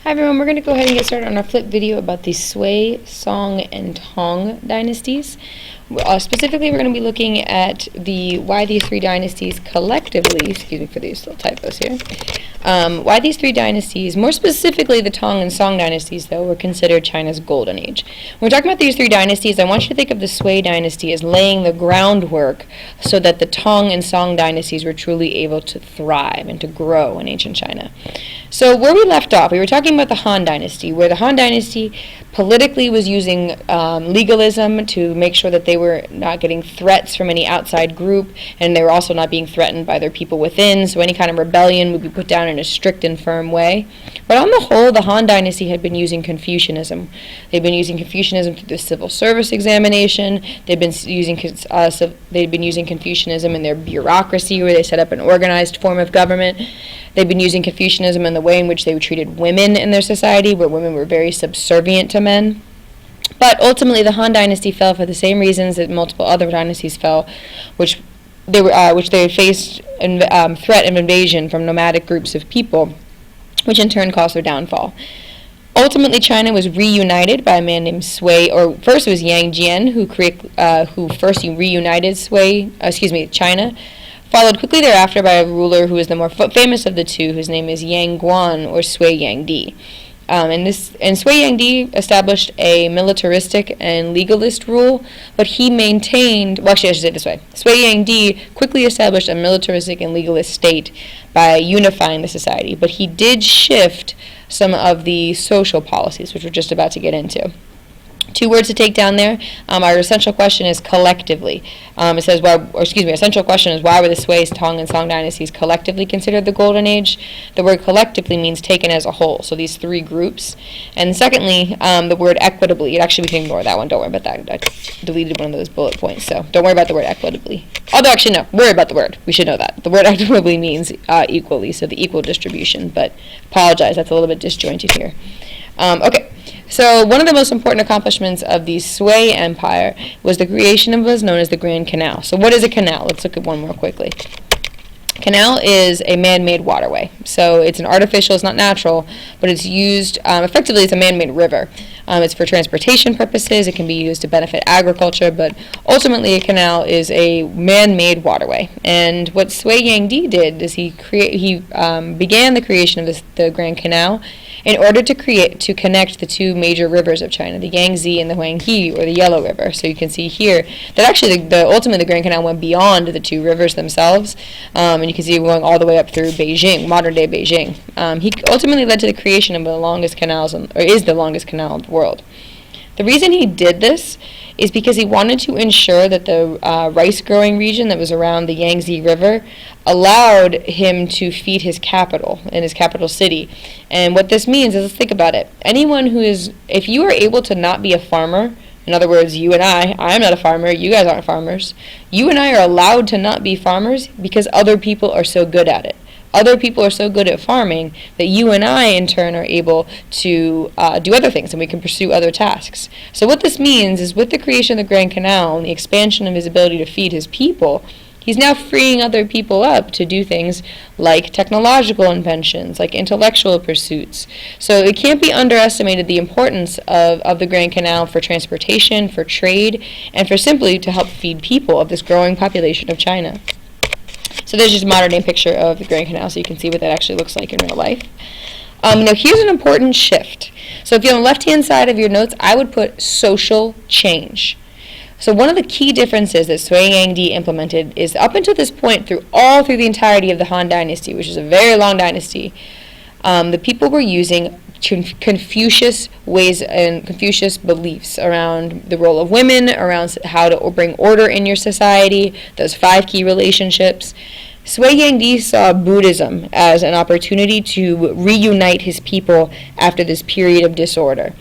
Hi everyone, we're going to go ahead and get started on our flip video about the Sui, Song, and Tong dynasties. Specifically, we're going to be looking at why these three dynasties collectively, excuse me for these little typos here, why these three dynasties, more specifically the Tong and Song dynasties though, were considered China's golden age. When we're talking about these three dynasties, I want you to think of the Sui dynasty as laying the groundwork so that the Tong and Song dynasties were truly able to thrive and to grow in ancient China. So where we left off, we were talking about the Han Dynasty, where the Han Dynasty politically was using legalism to make sure that they were not getting threats from any outside group, and they were also not being threatened by their people within, so any kind of rebellion would be put down in a strict and firm way. But on the whole, the Han Dynasty had been using Confucianism. They'd been using Confucianism through the civil service examination. They'd been using Confucianism in their bureaucracy, where they set up an organized form of government. They've been using Confucianism in the way in which they treated women in their society, where women were very subservient to men. But ultimately, the Han Dynasty fell for the same reasons that multiple other dynasties fell, which they faced threat of invasion from nomadic groups of people, which in turn caused their downfall. Ultimately, China was reunited by a man named Sui, or first it was Yang Jian who first reunited China. Followed quickly thereafter by a ruler who is the more famous of the two, whose name is Yang Guan or Sui Yangdi. And Sui Yangdi established a militaristic and legalist rule, but he maintained, well actually I should say it this way, Sui Yangdi quickly established a militaristic and legalist state by unifying the society, but he did shift some of the social policies, which we're just about to get into. Two words to take down there. Our essential question is collectively. It says, essential question is why were the Sui, Tong, and Song dynasties collectively considered the Golden Age? The word collectively means taken as a whole, so these three groups. And secondly, the word equitably. Actually, we can ignore that one. Don't worry about that. I deleted one of those bullet points, so don't worry about the word equitably. Although, actually, no, worry about the word. We should know that. The word equitably means equally, so the equal distribution, but apologize, that's a little bit disjointed here. Okay. So one of the most important accomplishments of the Sui Empire was the creation of what was known as the Grand Canal. So what is a canal? Let's look at one more quickly. Canal is a man-made waterway. So it's an artificial, it's not natural, but it's used, effectively it's a man-made river. It's for transportation purposes, it can be used to benefit agriculture, but ultimately a canal is a man-made waterway. And what Sui Yangdi did is he began the creation of the Grand Canal in order to connect the two major rivers of China, the Yangtze and the Huanghe, or the Yellow River. So you can see here that actually ultimately the Grand Canal went beyond the two rivers themselves, and you can see it going all the way up through Beijing, modern-day Beijing. He ultimately led to the creation of the longest canals, or is the longest canal in the world. The reason he did this is because he wanted to ensure that the rice-growing region that was around the Yangtze River allowed him to feed his capital in his capital city. And what this means is, let's think about it. If you are able to not be a farmer, in other words, you and I'm not a farmer, you guys aren't farmers, you and I are allowed to not be farmers because other people are so good at it. Other people are so good at farming that you and I, in turn, are able to do other things, and we can pursue other tasks. So what this means is, with the creation of the Grand Canal and the expansion of his ability to feed his people, he's now freeing other people up to do things like technological inventions, like intellectual pursuits. So it can't be underestimated the importance of the Grand Canal for transportation, for trade, and for simply to help feed people of this growing population of China. So there's just a modern-day picture of the Grand Canal, so you can see what that actually looks like in real life. Now, here's an important shift. So if you're on the left-hand side of your notes, I would put social change. So one of the key differences that Sui Yangdi implemented is up until this point, through the entirety of the Han Dynasty, which is a very long dynasty, the people were using Confucius ways and Confucius beliefs around the role of women, around how to bring order in your society, those 5 key relationships. Sui Yangdi saw Buddhism as an opportunity to reunite his people after this period of disorder.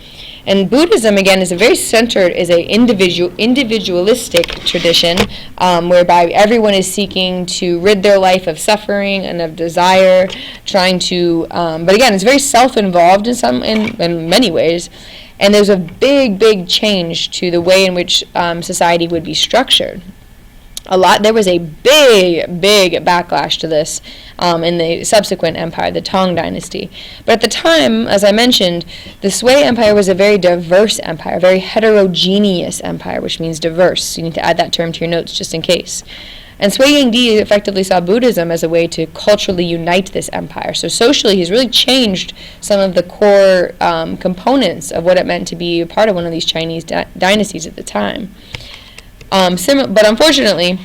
And Buddhism, again, is an individualistic tradition whereby everyone is seeking to rid their life of suffering and of desire, but again, it's very self-involved in many ways. And there's a big change to the way in which society would be structured. There was a big backlash to this in the subsequent empire, the Tong Dynasty. But at the time, as I mentioned, the Sui Empire was a very diverse empire, a very heterogeneous empire, which means diverse. So you need to add that term to your notes just in case. And Sui Yingdi effectively saw Buddhism as a way to culturally unite this empire. So socially, he's really changed some of the core components of what it meant to be a part of one of these Chinese dynasties at the time. But unfortunately,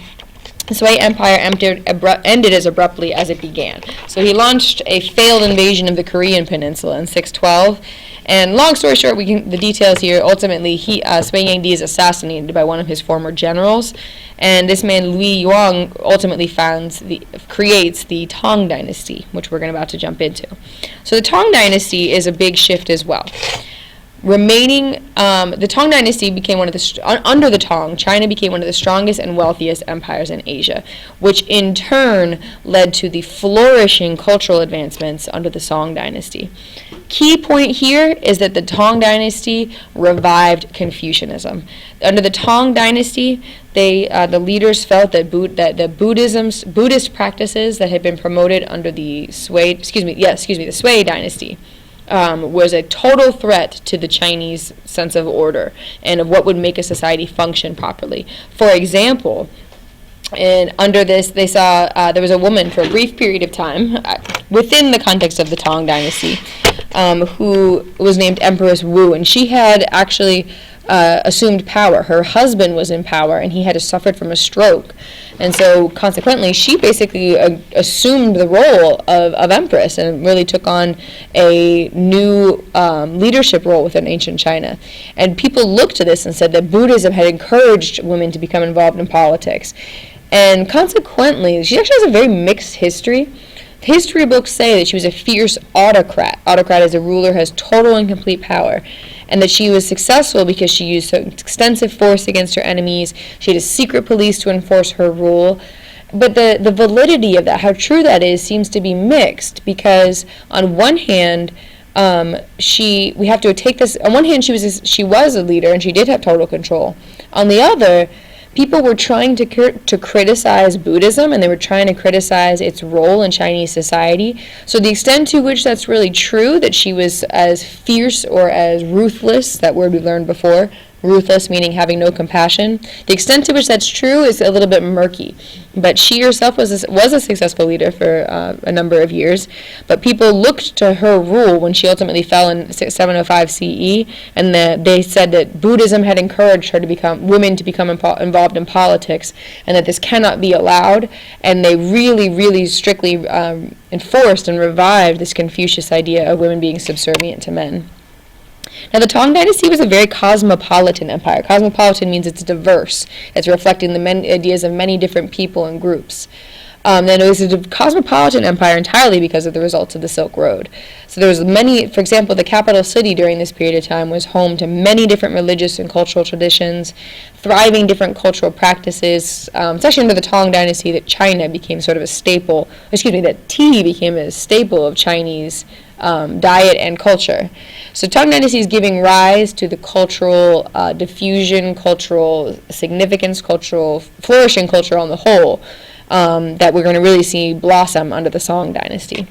the Sui Empire ended as abruptly as it began. So he launched a failed invasion of the Korean Peninsula in 612. And long story short, the details here. Ultimately, Sui Yingdi is assassinated by one of his former generals, and this man Lui Yuang ultimately creates the Tong Dynasty, which we're about to jump into. So the Tong Dynasty is a big shift as well. The Tong Dynasty became under the Tong, China became one of the strongest and wealthiest empires in Asia, which in turn led to the flourishing cultural advancements under the Song Dynasty. Key point here is that the Tong Dynasty revived Confucianism. Under the Tong Dynasty, the leaders felt that the Buddhist practices that had been promoted under the Sui Dynasty was a total threat to the Chinese sense of order and of what would make a society function properly. For example, and under this, they saw there was a woman for a brief period of time within the context of the Tong Dynasty who was named Empress Wu, and she had actually assumed power. Her husband was in power, and he had suffered from a stroke. And so, consequently, she basically assumed the role of empress and really took on a new leadership role within ancient China. And people looked to this and said that Buddhism had encouraged women to become involved in politics. And consequently, she actually has a very mixed history. History books say that she was a fierce autocrat. Autocrat is a ruler who has total and complete power. And that she was successful because she used extensive force against her enemies. She had a secret police to enforce her rule. But the validity of that, how true that is, seems to be mixed, because on one hand, we have to take this. On one hand, she was a leader and she did have total control. On the other, people were trying to criticize Buddhism, and they were trying to criticize its role in Chinese society. So the extent to which that's really true, that she was as fierce or as ruthless, that word we learned before, ruthless meaning having no compassion, the extent to which that's true is a little bit murky. But she herself was a successful leader for a number of years. But people looked to her rule when she ultimately fell in 705 CE, and they said that Buddhism had encouraged women to become involved in politics, and that this cannot be allowed. And they really, really strictly enforced and revived this Confucius idea of women being subservient to men. Now, the Tong Dynasty was a very cosmopolitan empire. Cosmopolitan means it's diverse. It's reflecting the ideas of many different people and groups. Then it was a cosmopolitan empire entirely because of the results of the Silk Road. So there was for example, the capital city during this period of time was home to many different religious and cultural traditions, thriving different cultural practices. It's actually under the Tong Dynasty that China became sort of a staple, that tea became a staple of Chinese diet and culture. So Tong Dynasty is giving rise to the cultural diffusion, cultural significance, flourishing culture on the whole, that we're going to really see blossom under the Song Dynasty.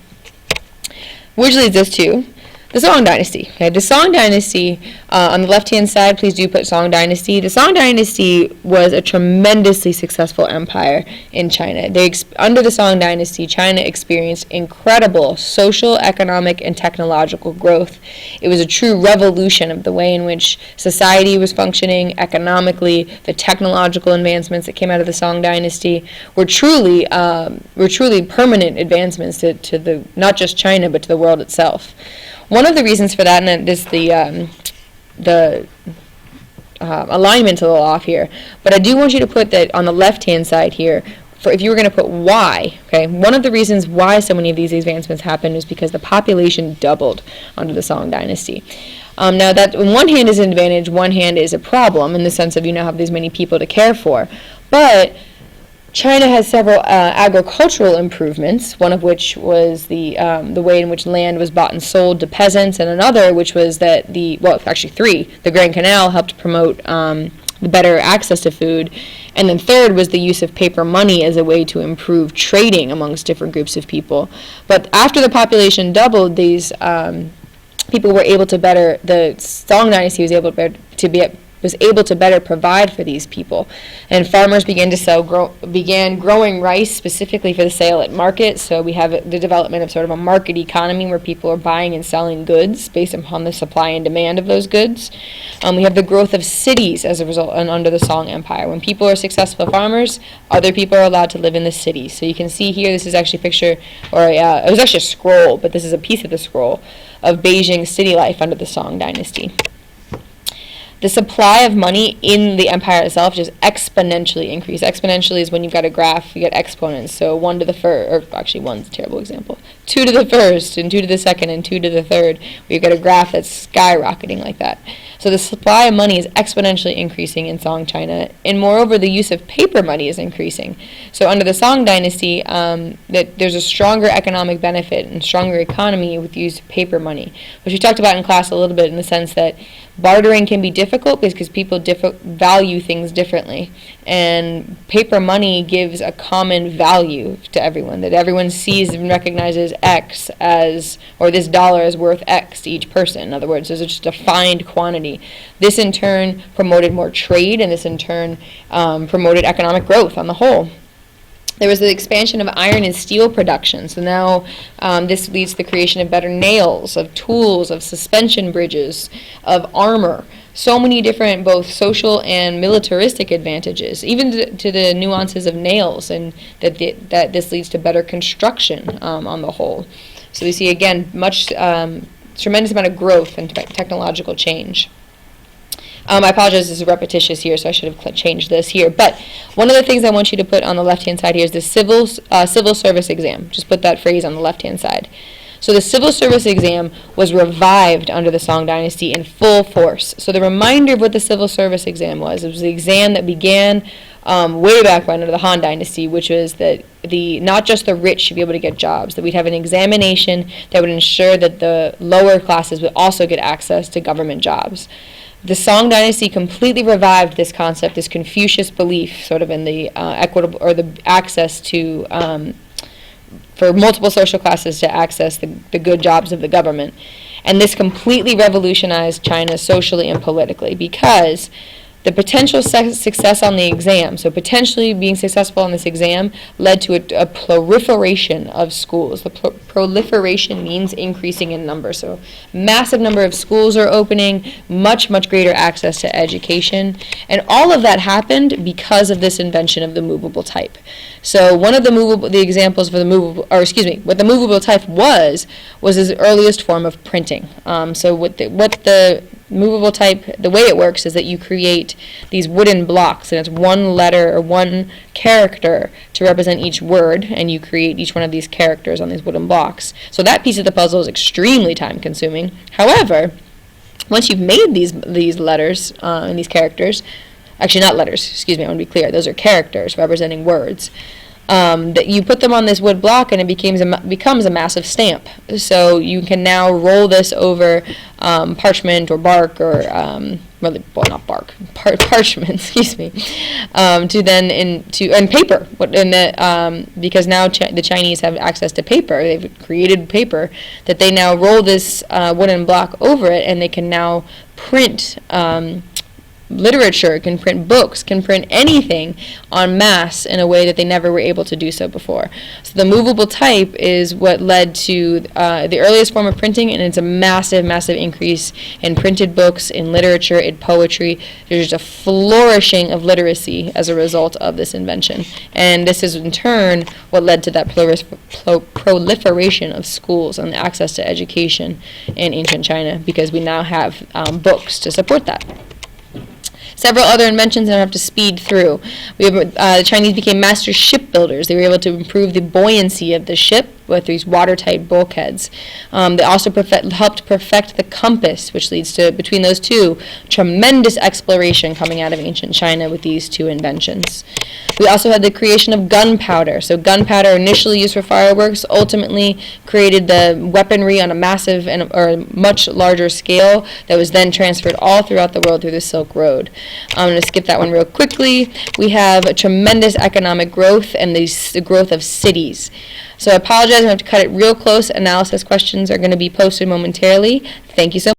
Which leads us to the Song Dynasty. Okay, the Song Dynasty, on the left-hand side, please do put Song Dynasty. The Song Dynasty was a tremendously successful empire in China. Under the Song Dynasty, China experienced incredible social, economic, and technological growth. It was a true revolution of the way in which society was functioning economically. The technological advancements that came out of the Song Dynasty were truly permanent advancements to not just China, but to the world itself. One of the reasons for that, and this the alignment's a little off here, but I do want you to put that on the left-hand side here. If you were going to put why, okay, one of the reasons why so many of these advancements happened is because the population doubled under the Song Dynasty. Now, that on one hand is an advantage, one hand is a problem in the sense of you now have these many people to care for, but China has several agricultural improvements, one of which was the way in which land was bought and sold to peasants, and another which was that actually three. The Grand Canal helped promote the better access to food, And then third was the use of paper money as a way to improve trading amongst different groups of people. But after the population doubled, these people were able to better, the Song Dynasty was able to better provide for these people, and farmers began growing rice specifically for the sale at market. So we have the development of sort of a market economy where people are buying and selling goods based upon the supply and demand of those goods. We have the growth of cities as a result, and under the Song Empire, when people are successful farmers, other people are allowed to live in the cities. So you can see here, this is actually a picture, it was actually a scroll, but this is a piece of the scroll of Beijing city life under the Song Dynasty. The supply of money in the empire itself just exponentially increased. Exponentially is when you've got a graph, you get exponents. So 1 to the first, or actually 1's a terrible example. 2 to the first, and 2 to the second, and 2 to the third. We've got a graph that's skyrocketing like that. So the supply of money is exponentially increasing in Song China, and moreover, the use of paper money is increasing. So under the Song Dynasty, that there's a stronger economic benefit and stronger economy with the use of paper money, which we talked about in class a little bit, in the sense that bartering can be difficult because people value things differently, and paper money gives a common value to everyone, that everyone sees and recognizes X as, or this dollar is worth X to each person. In other words, there's just a defined quantity. This in turn promoted more trade, and this in turn promoted economic growth on the whole. There was the expansion of iron and steel production. So now this leads to the creation of better nails, of tools, of suspension bridges, of armor. So many different both social and militaristic advantages, even to the nuances of nails, and that this leads to better construction on the whole. So we see, again, tremendous amount of growth and technological change. I apologize, this is repetitious here, so I should have changed this here. But one of the things I want you to put on the left-hand side here is the civil service exam. Just put that phrase on the left-hand side. So the civil service exam was revived under the Song Dynasty in full force. So the reminder of what the civil service exam was, it was the exam that began way back when under the Han Dynasty, which was that not just the rich should be able to get jobs, that we'd have an examination that would ensure that the lower classes would also get access to government jobs. The Song Dynasty completely revived this concept, this Confucius belief, sort of in the equitable, or the access to, for multiple social classes to access the good jobs of the government. And this completely revolutionized China socially and politically, because the potential success on the exam, so potentially being successful on this exam, led to a proliferation of schools. The proliferation means increasing in number. So massive number of schools are opening, much, much greater access to education. And all of that happened because of this invention of the movable type. So one of the examples for what the movable type was its earliest form of printing. So what the movable type, the way it works is that you create these wooden blocks, and it's one letter or one character to represent each word, and you create each one of these characters on these wooden blocks. So that piece of the puzzle is extremely time consuming. However, once you've made these letters and these characters, actually not letters, I want to be clear, those are characters representing words, that you put them on this wood block, and it becomes a massive stamp. So you can now roll this over parchment or bark, or not bark, parchment, and paper. Because now the Chinese have access to paper, they've created paper that they now roll this wooden block over it, and they can now print literature, can print books, can print anything en masse in a way that they never were able to do so before. So the movable type is what led to the earliest form of printing, and it's a massive, massive increase in printed books, in literature, in poetry. There's just a flourishing of literacy as a result of this invention. And this is in turn what led to that proliferation of schools and access to education in ancient China, because we now have books to support that. Several other inventions that I have to speed through. The Chinese became master shipbuilders. They were able to improve the buoyancy of the ship with these watertight bulkheads. They also helped perfect the compass, which leads to, between those two, tremendous exploration coming out of ancient China with these two inventions. We also had the creation of gunpowder. So gunpowder, initially used for fireworks, ultimately created the weaponry on a massive or much larger scale that was then transferred all throughout the world through the Silk Road. I'm going to skip that one real quickly. We have a tremendous economic growth and the growth of cities. So I apologize, I have to cut it real close. Analysis questions are going to be posted momentarily. Thank you so much.